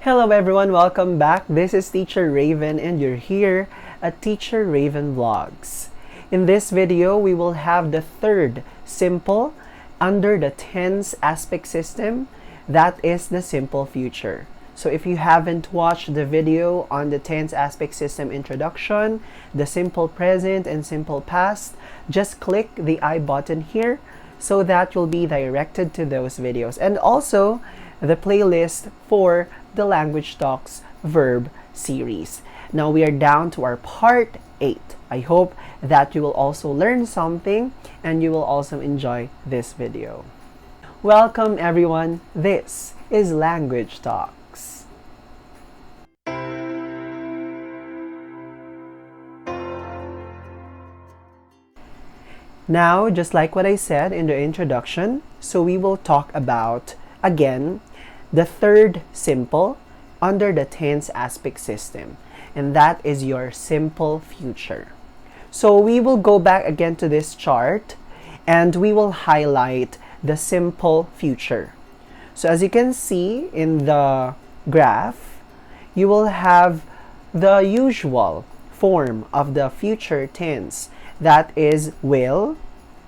Hello everyone, welcome back. This is Teacher Rayven and you're here at Teacher Rayven Vlogs. In this video, we will have the third simple under the tense aspect system, that is the simple future. So if you haven't watched the video on the tense aspect system introduction, the simple present and simple past, just click the I button here so that you'll be directed to those videos. And also the playlist for the Language Talks Verb series. Now we are down to our part 8. I hope that you will also learn something and you will also enjoy this video. Welcome everyone, this is Language Talks. Now, just like what I said in the introduction, so we will talk about, again, the third simple under the tense aspect system, and that is your simple future. So we will go back again to this chart and we will highlight the simple future. So as you can see in the graph, you will have the usual form of the future tense, that is will,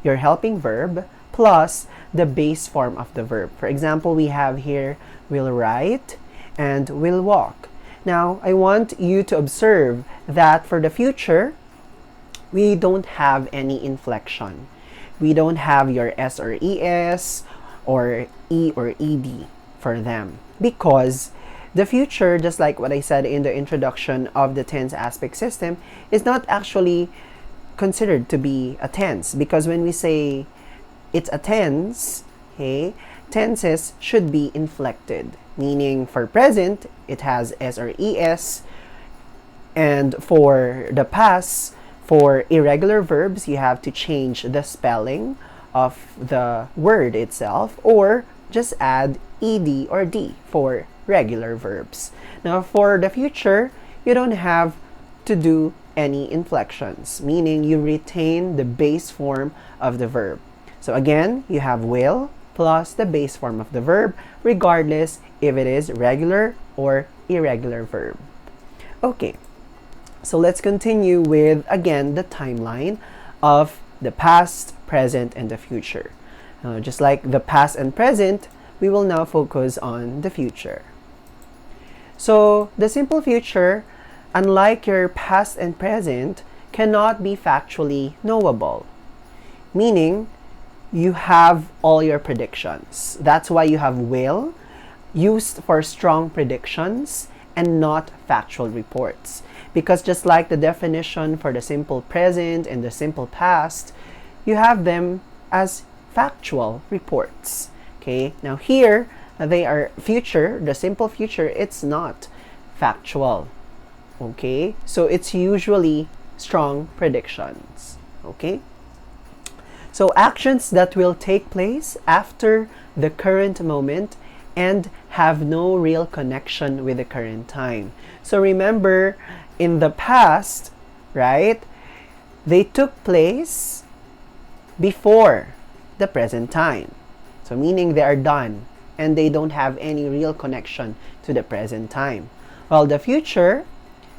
your helping verb, plus the base form of the verb. For example, we have here will write and will walk. Now, I want you to observe that for the future, we don't have any inflection. We don't have your S or ES or E or ED for them, because the future, just like what I said in the introduction of the tense aspect system, is not actually considered to be a tense, because when we say it's a tense, okay, tenses should be inflected, meaning for present, it has S or ES, and for the past, for irregular verbs, you have to change the spelling of the word itself, or just add ED or D for regular verbs. Now, for the future, you don't have to do any inflections, meaning you retain the base form of the verb. So again, you have will plus the base form of the verb, regardless if it is regular or irregular verb. Okay, so let's continue with, again, the timeline of the past, present, and the future. Just like the past and present, we will now focus on the future. So the simple future, unlike your past and present, cannot be factually knowable, meaning you have all your predictions. That's why you have will, used for strong predictions and not factual reports. Because just like the definition for the simple present and the simple past, you have them as factual reports. Okay, now here they are future, the simple future, it's not factual. Okay, so it's usually strong predictions. Okay, so actions that will take place after the current moment and have no real connection with the current time. So remember, in the past, right, they took place before the present time. So meaning they are done and they don't have any real connection to the present time. While the future,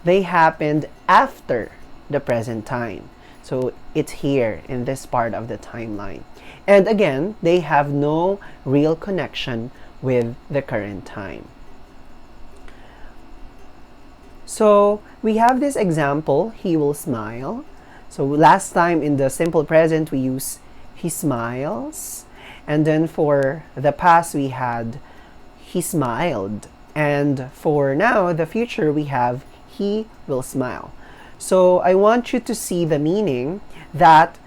they happened after the present time. So it's here in this part of the timeline. And again, they have no real connection with the current time. So we have this example, he will smile. So last time in the simple present, we use he smiles. And then for the past, we had he smiled. And for now, the future, we have he will smile. So I want you to see the meaning that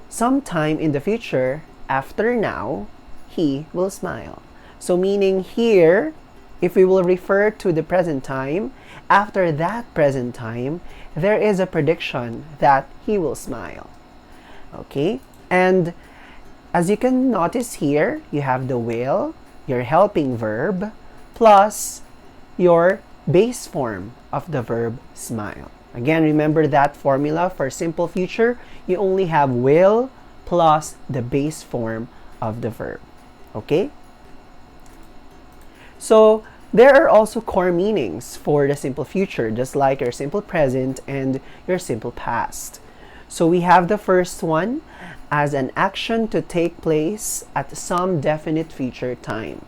sometime in the future, after now, he will smile. So meaning here, if we will refer to the present time, after that present time, there is a prediction that he will smile. Okay? And as you can notice here, you have the will, your helping verb, plus your base form of the verb smile. Again, remember that formula for simple future. You only have will plus the base form of the verb. Okay? So There are also core meanings for the simple future, just like your simple present and your simple past. So we have the first one as an action to take place at some definite future time.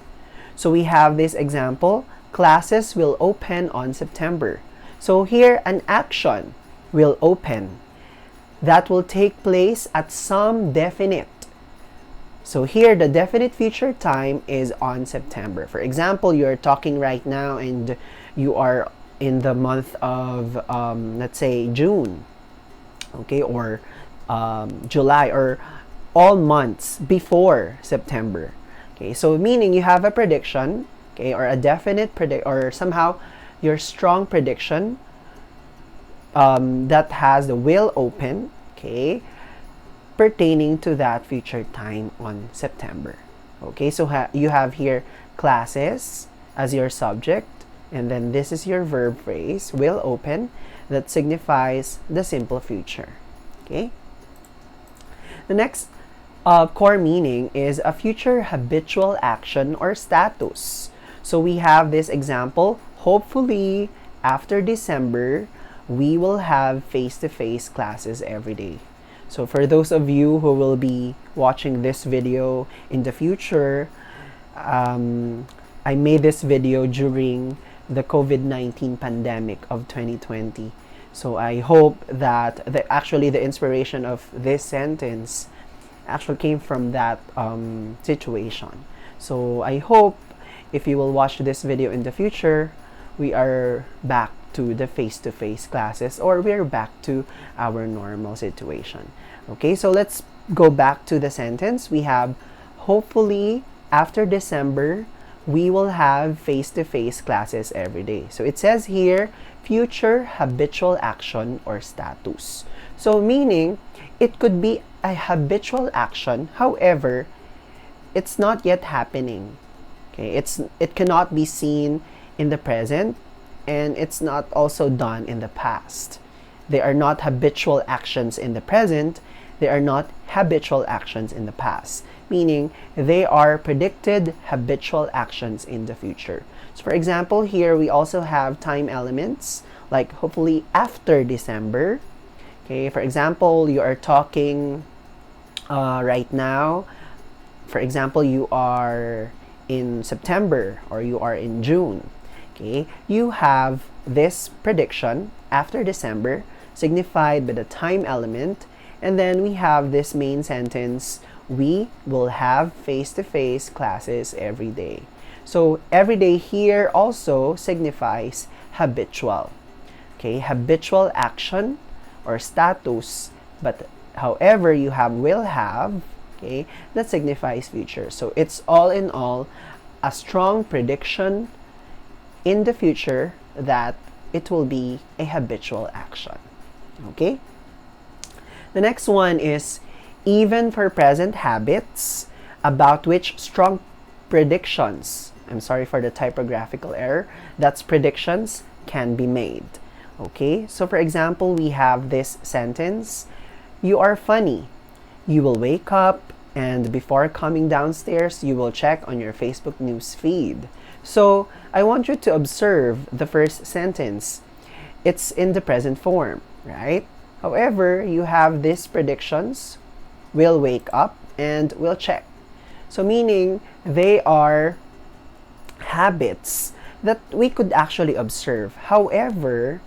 So we have this example, classes will open on September. So here, an action will open that will take place at some definite. So here, the definite future time is on September. For example, you're talking right now and you are in the month of, let's say, June, okay, or July, or all months before September. Okay, so meaning you have a prediction, okay, or a definite or somehow your strong prediction that has the will open, okay, pertaining to that future time on September. Okay, so you have here classes as your subject, and then this is your verb phrase, will open, that signifies the simple future. Okay. The next core meaning is a future habitual action or status. So we have this example, hopefully after December, we will have face-to-face classes every day. So for those of you who will be watching this video in the future, I made this video during the COVID-19 pandemic of 2020. So I hope that the inspiration of this sentence actually came from that situation. So I hope if you will watch this video in the future, we are back to the face-to-face classes, or we're back to our normal situation. Okay, so let's go back to the sentence. We have, hopefully after December, we will have face-to-face classes every day. So it says here, future habitual action or status. So meaning, it could be a habitual action, however, it's not yet happening. Okay, it cannot be seen in the present, and it's not also done in the past. They are not habitual actions in the present, they are not habitual actions in the past, meaning they are predicted habitual actions in the future. So for example, here we also have time elements, like hopefully after December. Okay, for example, you are talking right now, for example, you are in September or you are in June. Okay, you have this prediction after December signified by the time element, and then we have this main sentence, we will have face-to-face classes every day. So every day here also signifies habitual. Okay, habitual action or status, but however you have will have, okay, that signifies future. So it's all in all a strong prediction in the future that it will be a habitual action. Okay? The next one is even for present habits about which strong predictions, I'm sorry for the typographical error, that's predictions can be made. Okay? So for example, we have this sentence, you are funny. You will wake up and before coming downstairs, you will check on your Facebook news feed. So I want you to observe the first sentence. It's in the present form, right? However, you have these predictions, will wake up and will check. So meaning they are habits that we could actually observe. However,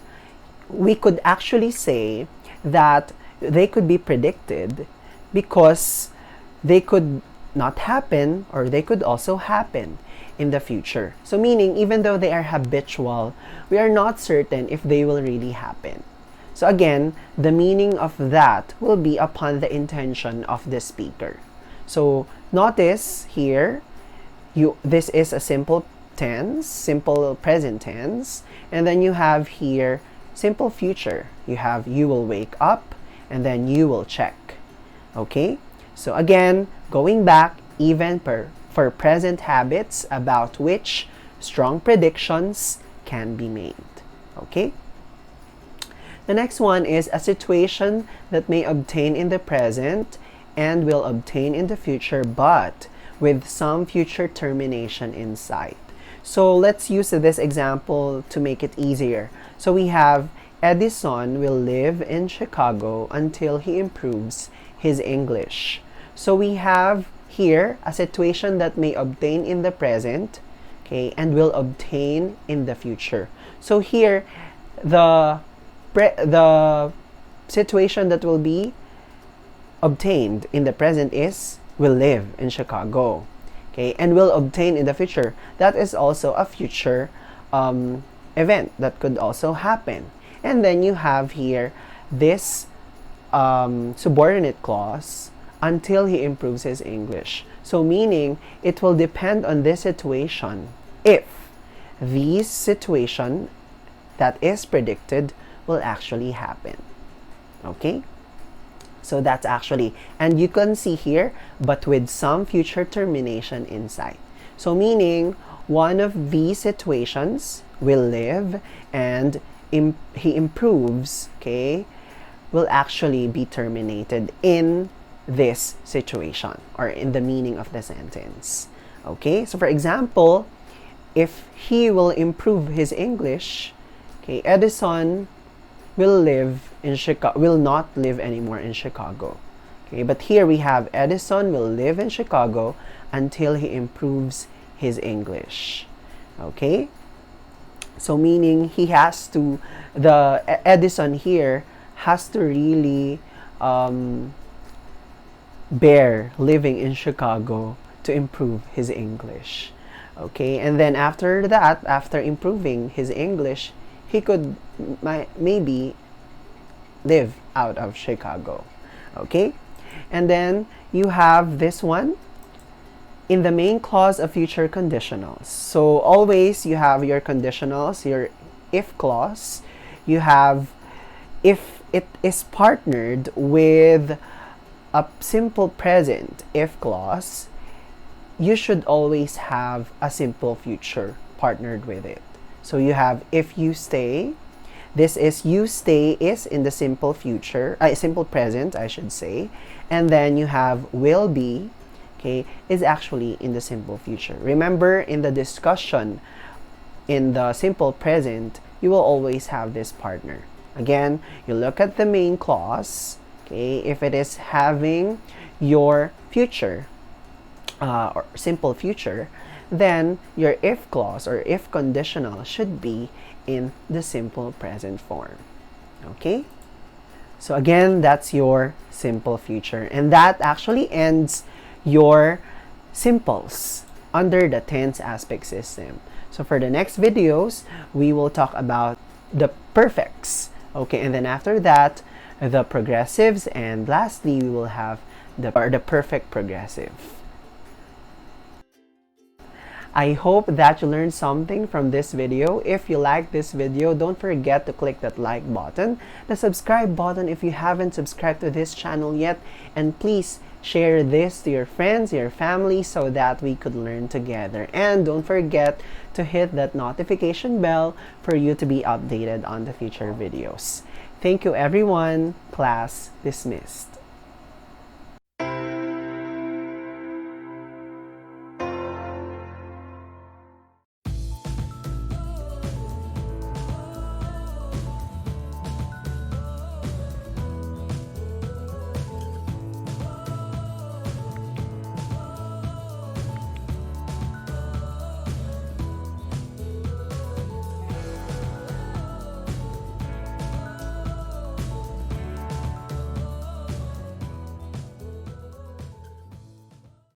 we could actually say that they could be predicted because they could not happen or they could also happen in the future. So meaning, even though they are habitual, we are not certain if they will really happen. So again, the meaning of that will be upon the intention of the speaker. So notice here, this is a simple tense, simple present tense, and then you have here simple future. You have you will wake up and then you will check. Okay? So again, going back, even for present habits about which strong predictions can be made. Okay? The next one is a situation that may obtain in the present and will obtain in the future, but with some future termination in sight. So let's use this example to make it easier. So we have Edison will live in Chicago until he improves his English. So we have here a situation that may obtain in the present, okay, and will obtain in the future. So here, the situation that will be obtained in the present is will live in Chicago, okay, and will obtain in the future. That is also a future event that could also happen. And then you have here this subordinate clause, until he improves his English. So meaning it will depend on this situation if this situation that is predicted will actually happen. Okay? So that's actually, and you can see here, but with some future termination inside. So meaning one of these situations will live and he improves, okay, will actually be terminated in this situation or in the meaning of the sentence. Okay, so for example, if he will improve his English, okay, Edison will live in Chicago, will not live anymore in Chicago. Okay, but here we have Edison will live in Chicago until he improves his English. Okay, so meaning he has to, the Edison here has to really bear living in Chicago to improve his English. Okay, and then after that, after improving his English, he could maybe live out of Chicago. Okay, and then you have this one in the main clause of future conditionals. So always you have your conditionals, your if clause. You have if it is partnered with a simple present if clause, you should always have a simple future partnered with it. So you have if you stay, this is you stay is in the simple future, simple present I should say, and then you have will be, okay, is actually in the simple future. Remember in the discussion in the simple present, you will always have this partner. Again, you look at the main clause, okay, if it is having your future or simple future, then your if clause or if conditional should be in the simple present form. Okay? So again, that's your simple future. And that actually ends your simples under the tense aspect system. So for the next videos, we will talk about the perfects. Okay, and then after that, the progressives, and lastly, we will have the perfect progressive. I hope that you learned something from this video. If you like this video, don't forget to click that like button, the subscribe button if you haven't subscribed to this channel yet, and please share this to your friends, your family, so that we could learn together. And don't forget to hit that notification bell for you to be updated on the future videos. Thank you everyone. Class dismissed.